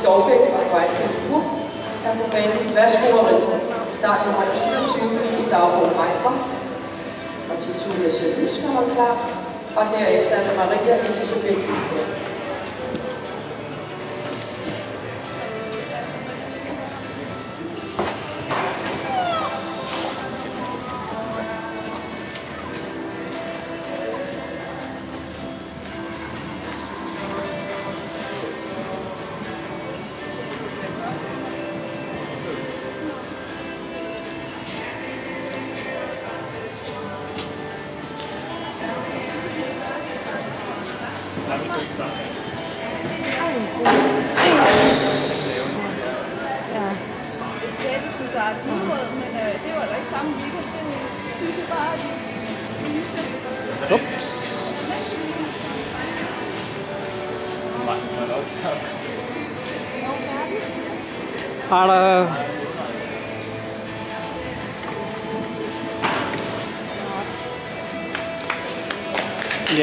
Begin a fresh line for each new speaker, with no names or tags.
Skovbæk og Grønne Uger er på banen. Værsgo og rid. Start nummer 21 i Dagbo Reimer. Og Titulia Sjølysk skal holde klar. Og derefter er det Maria Elisabeth.
Ups. Har der